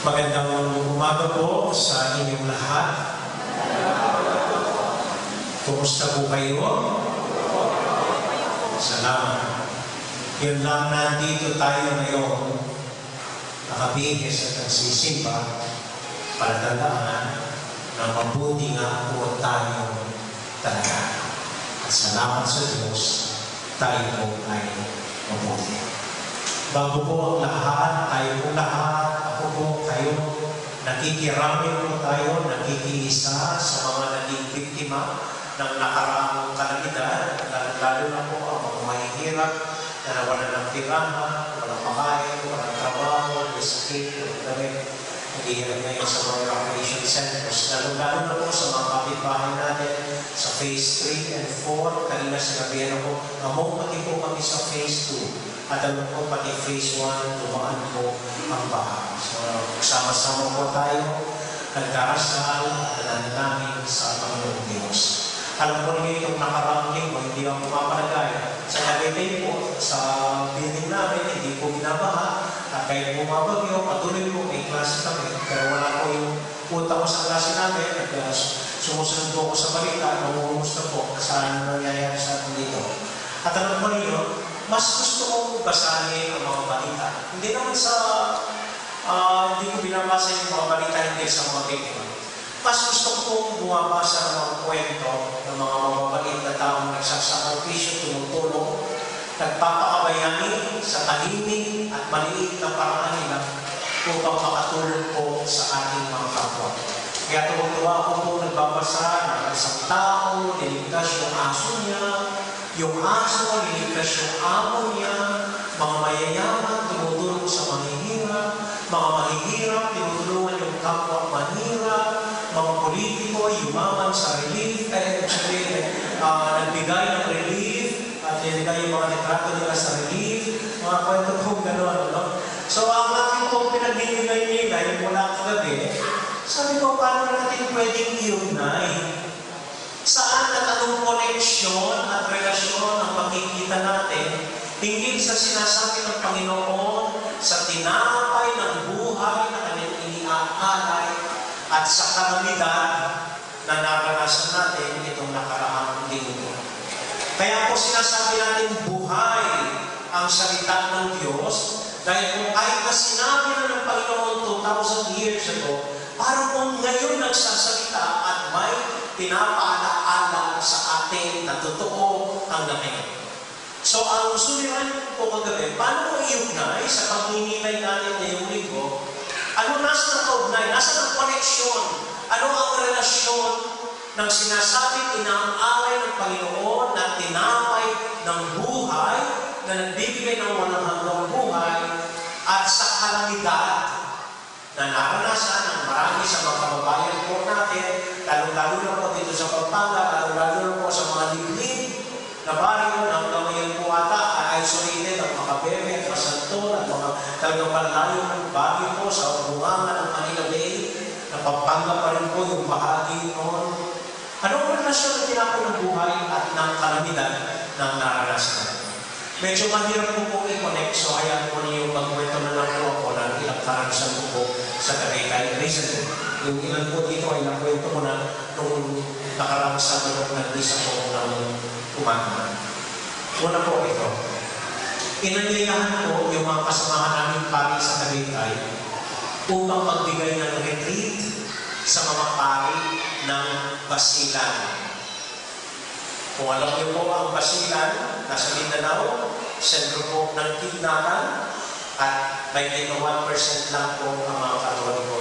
Magandang umaga po sa inyong lahat. Kumusta po kayo? Salamat. Yun lang, nandito tayo ngayon, nakabihis at nagsisimba para tandaan na mabuti nga po tayo talaga. At salamat sa Diyos, tayo po ay mabuti. Bago po ang lahat, tayo po lahat, ako po, kayo, nakikiramin po tayo, nakikiisa sa mga naging biktima ng nakaraang kalamidad, lalo na po ang mga mahihirap na nawalan ng tirahan, walang pakain, walang trabaho, may sakit, walang damit, naghihirap ngayon sa mga evacuation centers, lalo na po sa mga kapitbahay natin sa phase 3 and 4. Kanina sinabihan ako, among pati po kami sa phase 2. At alam ko, pati phase 1, tumaan po ang baha. So, sama-sama po tayo, nagdarasal at nananamin sa Panginoong Diyos. Alam ko niyo itong nakaraang linggo, hindi ako mapalagay. Sa Cavite po, sa building namin, hindi po binabaha. At kahit bumabagyo, patuloy po, may klase kami. Pero wala po yung punta ko sa klase namin. Sumusunod po ako sa balita, namumusta po saan nangyayari sa atin dito. At alam ko niyo, mas gusto kong basahin ang mga balita. Hindi naman sa, hindi ko binabasa yung mga balita hindi sa mga biktima. Mas gusto kong bumabasa ng mga kwento ng mga mababait na taong nagsasakripisyo, tumutulong, nagpapakabayani sa tahimik at maliit na paraan nila upang makatulong po sa ating mga kapwa. Kaya tuwa ako po nagbabasa ng isang tao, niligtas yung aso niya, yung aso, niligtas yung amo niya, mga mayayaman, tumutulong sa mahihirap, mga mahihirap, tinutulungan yung kapwa mahirap, mga politiko, yumaman sa relief, nagbigay ng relief, at nilagay yung mga litrato nila sa relief, mga kwento po gano'n, no? So, ang aking po pinagbibigay nila, yung mula kagabi, sabi ko, paano natin pwedeng iugnay? Saan at anong koneksyon at relasyon ang pagkikita natin hinggil sa sinasabi ng Panginoon sa tinapay ng buhay na kanyang iniaalay at sa kalamidad na naranasan natin itong nakaraang linggo. Kaya po sinasabi natin buhay ang salita ng Diyos dahil kung kahit na sinabi na ng Panginoon 2,000 years ago, parang kung ngayon nagsasalita at may pinapaalaala sa atin na totoo ang ngayon. So, ang suliran po kagabi, paano mo iugnay sa pagninilay natin ngayong linggo? Ano nasa kaugnay? Nasa ang koneksyon? Ano ang relasyon ng sinasabing inaalay ng Panginoon na tinapay ng buhay, na nagbibigay ng walang hanggang buhay, at sa kalamidad na naranasan ng marami sa mga kababayan po natin, lalo-lalo na po dito sa Pampanga, lalo-lalo na po sa mga liblib na baryo na hanggang ngayon po ata isolated ang Makabebe at Masanton at mga talagang panlayo ng bagyo po sa bungangan ng Manila Bay, na Pampanga pa rin po yung bahagi noon. Anong relasyon na tinapay ng buhay at ng kalamidad ng naranasan? Medyo mahirap po po i-connect, so hayaan po niyo magkwento na lang po ako ng ilang karanasan po po sa Tagaytay. Recently, yung ilan po dito ay nakwento ko na nung nakaraang Sabado nag-isa po ng umaga. Una po ito. Inanyayahan po yung mga kasamahan namin pari sa Tagaytay upang magbigay ng retreat sa mga pari ng Basilan. Kung alam niyo po ang Basilan, nasa Mindanao, sentro po ng kidnapan, at may 1% lang po ang mga katoliko.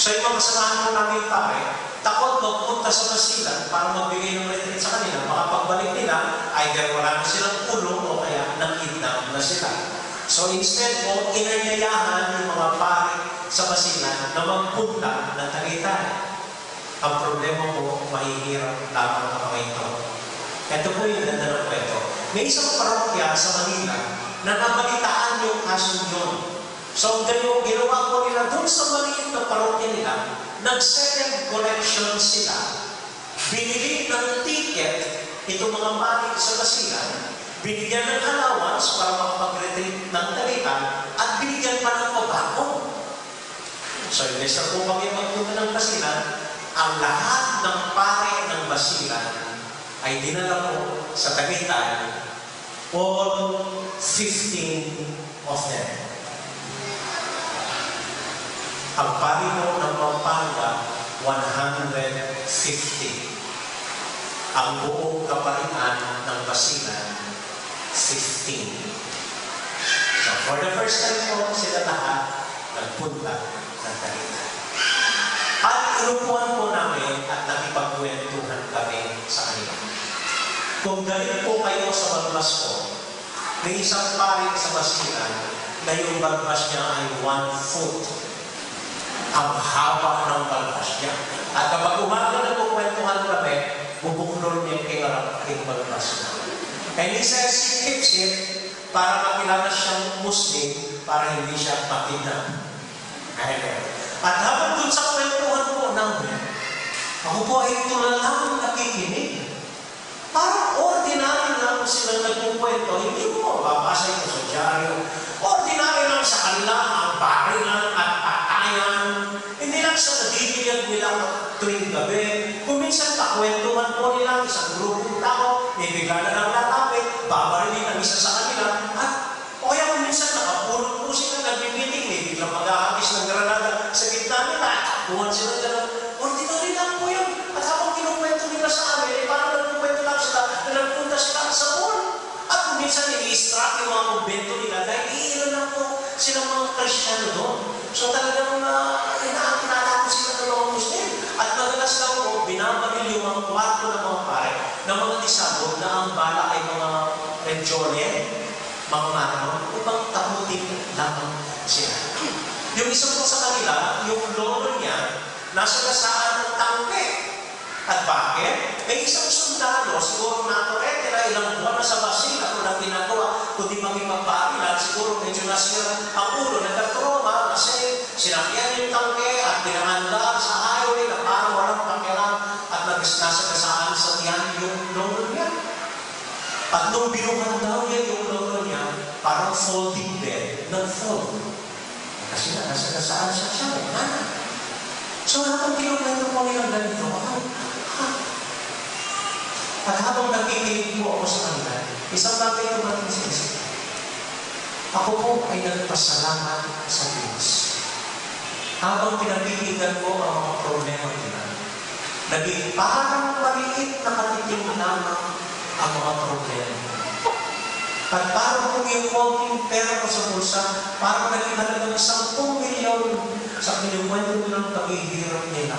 So yung mga kasamahan po namin pare, takot magpunta sa Basilan para magbigay ng retreat sa kanila. Baka pagbalik nila, either wala na silang tulong o kaya nakidnap na sila. So instead po, inanyayahan yung mga pare sa Basilan na magpunta ng Tagaytay. Ang problema po, mahihirap lamang ang mga ito. Ito po yung ganda ng kwento. May isang parokya sa Manila na nabalitaan yung kaso yun. So, ginawa po nila doon sa maliit na parokya nila, nag-second collection sila, binili ng ticket itong mga mali sa Basilan, binigyan ng allowance para makapag-retreat ng Tagaytay, at binigyan pa ng pabako. So, imbes na po kami magpunta ng basilan, ang lahat ng pare ng basilan ay dinala ko sa Tagaytay, all 15 of them. Ang pari mo ng Pampanga, 150. Ang buong kaparian ng basilan, 15. So, for the first time po, sila lahat nagpunta ng Tagaytay. At inupuan po namin at nakipagkwentuhan kami sa kanila. Kung galing po kayo sa balbas ko, may isang pari sa basilan na yung balbas niya ay 1 foot. Ang haba ng balbas niya. At kapag umaga na kwentuhan kami, bubuklol niya kay balbas niya. And he says he keeps it para makilala siyang Muslim, para hindi siya patinag. At habang dun sa kwentuhan po namin, ako po ay tulalang nakikinig. Parang ordinary lang sila nagkukwento. Hindi mo babasa ito sa dyaryo. Ordinary lang sa kanila ang barilan at patayan. Hindi lang sa nadidilag nilang tuwing gabi. Kung minsan kakwentuhan po nila isang grupong tao, may bigla na lang lalapit, babarilin ang isa sa kanila, at o kaya kung minsan nakapulot po sila, nag-meeting, may biglang mag-ahagis ng granada sa gitna nila, at tapuhan sila gano'n. Ordinary lang po yun. At habang kinukwento nila sa amin, parang nagkukwento lang sila na nagpunta sila sa mall. At kung minsan i-extract yung mga kumbento nila, dahil iilan lang po silang mga Kristiyano doon. So talagang inaakilala ko sila ng mga Muslim. At madalas lang po, binabaril yung mga kwarto ng mga pare, ng mga disabog na ang bala ay mga renjone, mga maraw, upang taputin lamang sila. Yung isa po sa kanila, yung lolo niya, nasa gasaan ng tangke. At bakit? May isang sundalo, siguro nakurete na ilang buwan na sa basila kung ang ginagawa, kundi magipagparilan, siguro medyo nasira ang ulo, nagkatroma, kasi sinakyan yung tangke at pinanganda sa highway na parang walang pakialam at nasa gasaan sa tiyan yung lolo niya. At nung binuhan daw niya yung lolo niya, parang folding bed, nag-fold. Kasi nasa gasaan siya, So, habang kinukwento po nilang ganito, at habang nakikinig po ako sa kanila, isang bagay na natin sa isip. Ako po ay nagpasalamat sa Diyos. Habang pinabibigyan ko ang mga problema nila, naging parang maliit na katiting lamang ang mga problema. At parang kung yung konting pera ko sa bulsa, parang naging halagang 10 milyon sa kinukwento nilang paghihirap nila.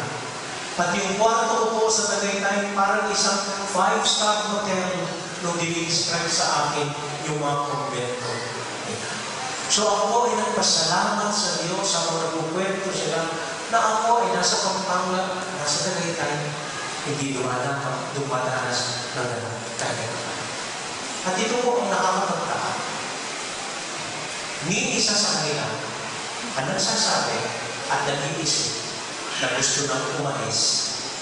At yung kwarto ko po sa Tagaytay, parang isang 5-star hotel nung dinidescribe sa akin yung mga kumbento nila. So ako po ay nagpasalamat sa Diyos sa mga nagkukwento sila na ako ay nasa Pampanga, nasa Tagaytay, hindi dumadanas ng Tagaytay. At ito po ang nakakapagtaka. Ni isa sa kanila ang nagsasabi at nag-iisip na gusto nang umalis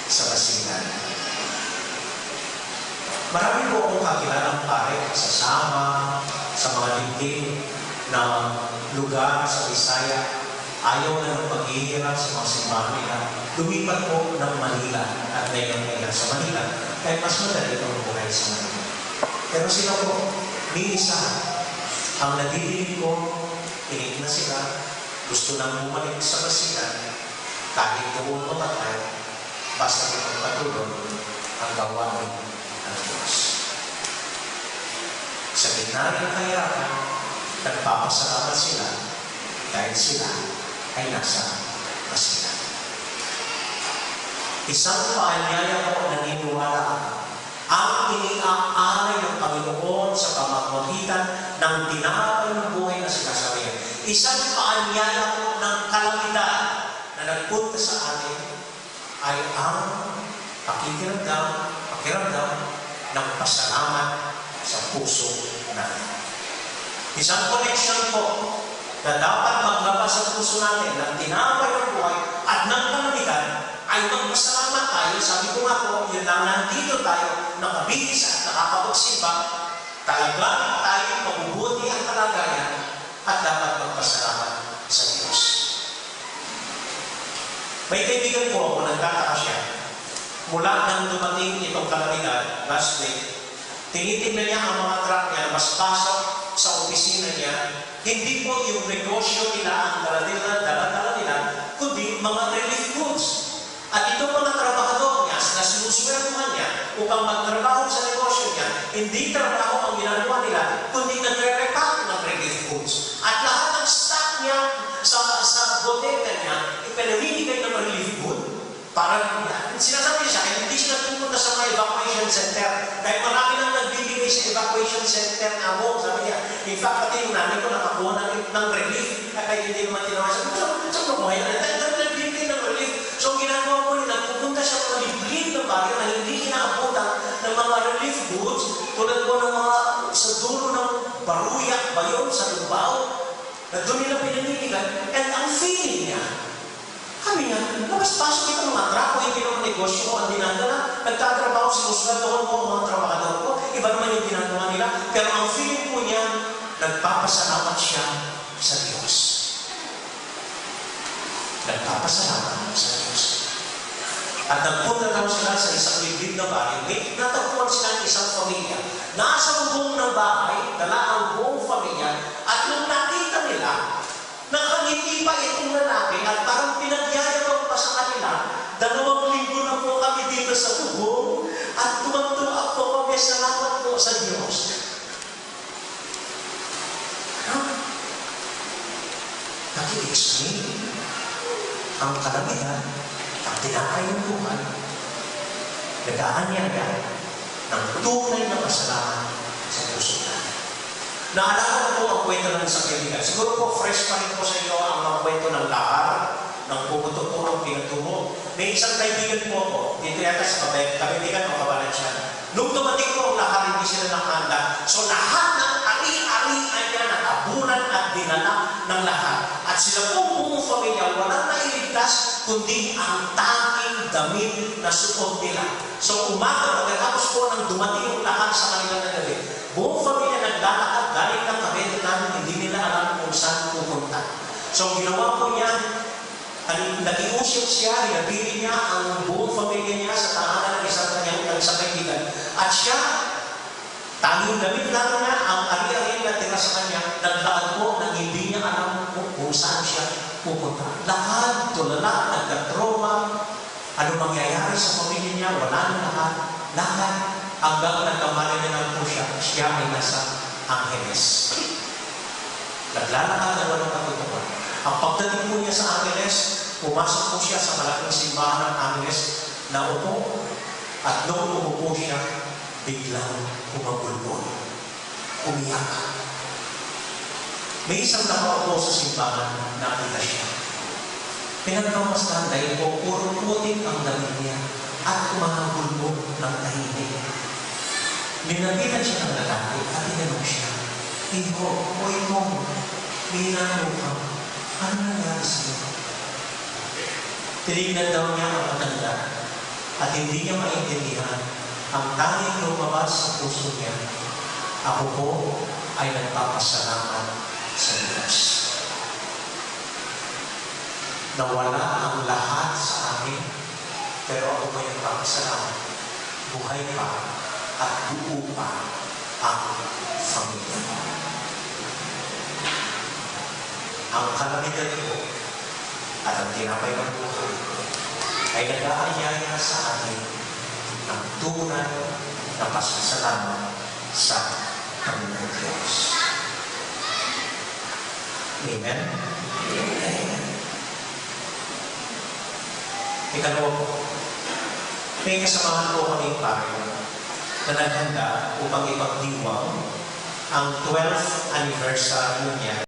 sa basilan. Marami po akong kakilalang pare sa Sama, sa mga dingding na lugar sa Bisaya, ayaw na ng paghihirap sa mga simbahan nila, lumipat po ng Manila at ngayon sa Manila, kaya mas madali ang buhay sa Manila. Pero sila po, ni isa, ang nadidinig ko, inig na sila, gusto nang bumalik sa basilan, kahit buong mamatay, basta magpatuloy ang gawain ng Diyos. Sa gitna ng kahirapan, nagpapasalamat sila dahil sila ay nasa basilan. Isang paanyaya ko naniniwala ako, ang iniaalay ng Panginoon sa pamamagitan ng tinapay ng buhay na sinasabihan. Isang paanyaya ko ng kalamidad na nagpunta sa atin ay ang pakiramdam ng pasalamat sa puso natin. Isang connection po na dapat maglabas sa puso natin ng tinapay ng buhay at ng kalamidad ay magpasalamat tayo. Sabi ko nga po, yun lang nandito tayo, nakabihis at nakakapagsimba, talagang tayo mabubuti ang kalagayan at dapat magpasalamat sa Diyos. May kaibigan po ako, nagtataka siya. Mula nang dumating itong kalamidad, last week, tinitignan niya ang mga truck niya na mas pasok sa opisina niya. Hindi po yung negosyo nila ang dala-dala nila, kundi mga relief goods. At itong mga trabahador niya na sinuswertuhan niya upang magtrabaho sa negosyo niya, hindi trabaho ang ginagawa nila, kundi nagre-repack ng relief goods. At lahat ng stock niya sa bodega niya, ipinamimigay ng relief good. Para sinasabi siya, hindi siya nagpupunta sa mga evacuation center. Dahil marami nang nagbibigay sa evacuation center na mo. Sabi niya, in fact, pati yung nanay ko nakakuha ng relief. Kaya hindi naman tinawa. Sabi ko, saan mo kumuha yan? Nagbibigay ng relief. So, ang ginagawa ko niya, nagpupunta siya mga liblib ng bagay na hindi inaabutan ng mga relief goods tulad po ng mga sa dulo ng baruyak ba yun, sa lubaw, na doon nila pinamimigay. And ang feeling niya, kami nga, labas-pasok itong mga truck, hindi naman negosyo ko ang dinadala. Nagtatrabaho, sinusweldohan ko ang mga trabahador ko. Iba naman yung ginagawa nila. Pero ang feeling po niya, nagpapasalamat siya sa Diyos. Nagpapasalamat sa Diyos. At nagpunta daw sila sa isang liblib na bahay. Natagpuan sila ng isang pamilya. Nasa bubong ng bahay, dala ang buong pamilya. At nung nakita nila, nakangiti pa itong lalaki at parang pinagyayabang pa sa kanila, 2 linggo na po kami dito sa bubong at tumagtuwa po kami, salamat po sa Diyos. Naki-explain ang kalamidad, ang tinakay ng buhay, nag-aanyaga ng tunay na pasalamat sa puso natin. Naalala ko ang kwento ng isang kaibigan. Siguro po fresh pa rin po sa inyo ang mga kwento ng lahar, ng pumutok po ang pinatumo. May isang kaibigan po ako, dito yata sa kaibigan o kabalan siya. Nung dumating po ang lahar, hindi sila nakahanda. So lahat ng ari-arian niya natabunan at dinala ng lahar. At sila po buong pamilya, walang nailigtas, kundi ang tanging damit na suot nila. So umaga, pagkatapos po nang dumating yung lahar sa kanila na gabi, buong pamilya naglalakad galing ng Kabentan, hindi nila alam kung saan pupunta. So ginawa po niya, nag-iusip siya, hinabili niya ang buong pamilya niya sa tahanan ng isang kaibigan. At siya, tanging damit lang niya, ang ari-ari na tira sa kanya, naglaan po na hindi niya alam kung saan siya pupunta. Lahat, tulala, nagkatroma, ano mangyayari sa pamilya niya, wala na lahat, hanggang nagkamali na lang po siya ay nasa Angeles. Naglalakad na walang katutukan. Ang pagdating po niya sa Angeles, pumasok po siya sa malaking simbahan ng Angeles, naupo, at noong umupo siya, biglang umabulbol. Umiyak. May isang nakaupo sa simbahan, nakita siya. Pinagkamastan dahil po puro putik ang damit niya at umabulbol ng tahimik. Minabilan siya ng lalaki at tinanong siya, Iho, o Imong, minano ka, ano nangyari sa iyo? Tinignan daw niya ang matanda at hindi niya maintindihan ang tanging lumabas sa puso niya. Ako po ay nagpapasalamat sa Diyos. Nawala ang lahat sa akin, pero ako may nagpapasalamat. Buhay pa at buo pa ang pamilya. Ang kalamidad ko at ang tinapay ng buhay ay nag-aanyaya sa atin ng tunay na pasasalamat sa Panginoon Diyos. Amen? Amen. Ikalawa po, may kasamahan po kami pare na naghanda upang ipagdiwang ang 12th anniversary niya